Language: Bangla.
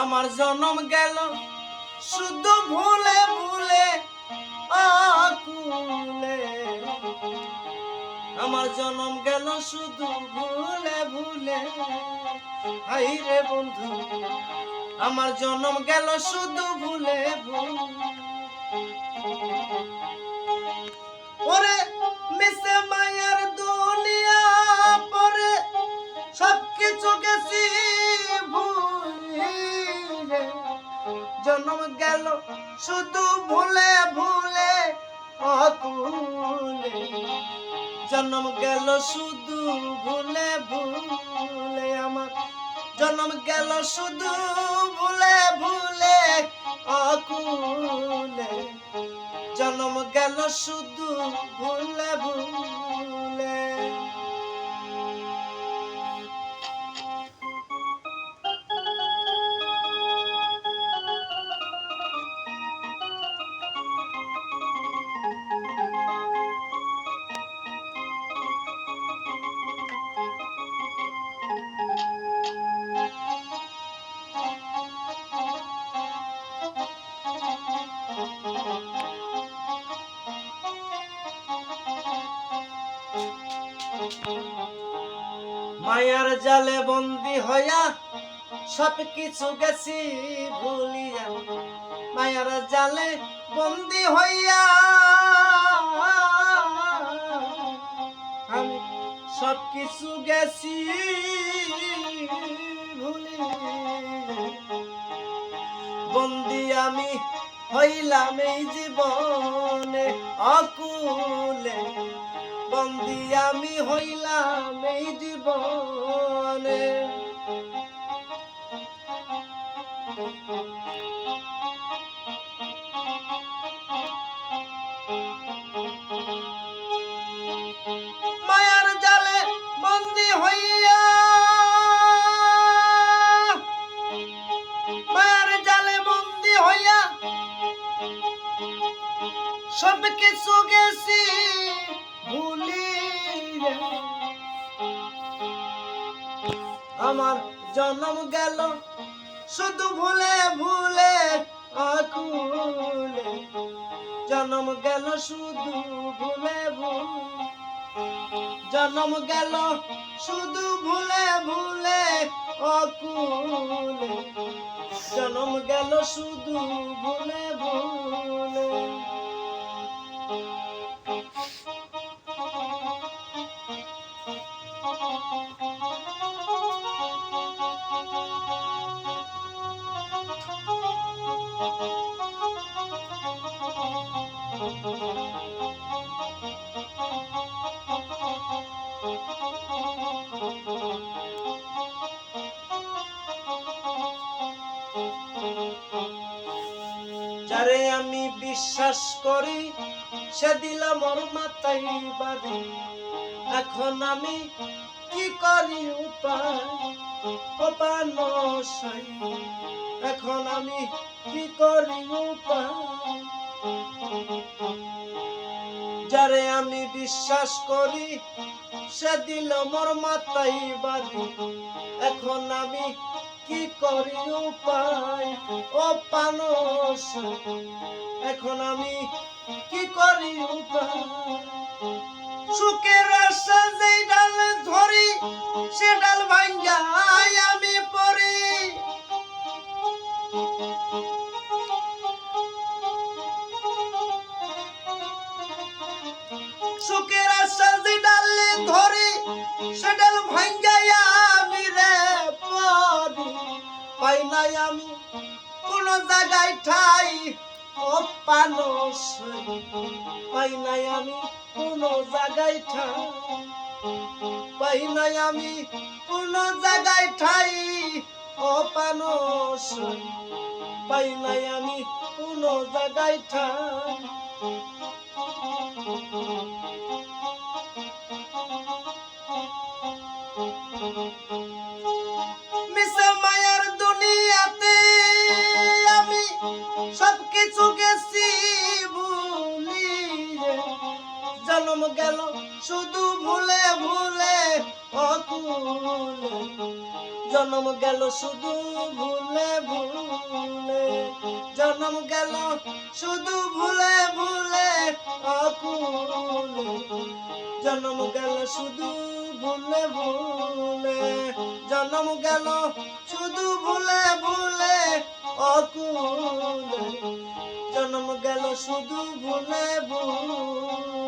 আমার জনম গেল শুধু ভুলে ভুলে আকুলে। আমার জনম গেল শুধু ভুলে ভুলে। হাই রে বন্ধু, আমার জনম গেল শুধু ভুলে ভুলে। ওরে মিশে মায়ার দুনিয়া পরে সবকিছু গেছি ভুলে। জন্ম গেল শুধু ভুলে ভুলে আকুলে। জন্ম গেল শুধু ভুলে ভুলে। আমার জন্ম গেল শুধু ভুলে ভুলে আকুলে। জন্ম গেল শুধু ভুলে ভুলে। মায়ার জালে বন্দি হইয়া সবকিছু গেছি ভুলিয়া। মায়ার জালে বন্দি হইয়া আমি সবকিছু গেছি ভুলিয়া। বন্দি আমি হইলাম এই জীবনে আকুলে। বন্দি আমি হইলাম এই জীবনে। মায়ার জালে বন্দি হইয়া, মায়ার জালে বন্দি হইয়া সব কিছু গেছি ভুলিয়া। আমার জন্ম গেল শুধু ভুলে ভুলে আকুলে। জন্ম গেল শুধু ভুলে ভুলে। জন্ম গেল শুধু ভুলে ভুলে আকুলে। জন্ম গেল শুধু ভুলে ভুলে। যারে আমি বিশ্বাস করি সে দিল মোর মাথায় বাড়ি। এখন আমি কি করি উপায় অপানসাই। এখন আমি কি করি উপায়। যারে আমি বিশ্বাস করি সে দিল মোর মাথায় বাড়ি। এখন আমি কি করি উপায় অপানসাই। এখন আমি কি করি উপায়। সুখের আশা যেই ডাল ধরি সে ডাল ভাঙ্গা আমি পড়ি। সুখের আশা যে ডাল ধরি সে ডাল ভাঙ্গা আমি রে পড়ি। পাই নাই আমি কোন জায়গায় ঠাই অপানসাই। পাই নাই আমি কোন জায়গায় ঠাই। পাই নাই আমি কোন জায়গায় ঠাই অপানসাই। পাই নাই আমি কোন জায়গায় ঠাই। মিশে মায়ার দুনিয়াতে আমি সবকিছু গেছি ভুলিয়ে। জন্ম গেল শুধু ভুলে ভুলে আকুলে। জন্ম গেল শুধু ভুলে ভুলে, জন্ম গেল শুধু ভুলে ভুলে অকুলে, জন্ম গেল শুধু ভুলে ভুলে, জন্ম গেল শুধু ভুলে ভুলে অকুলে, জন্ম গেল শুধু ভুলে ভুলে।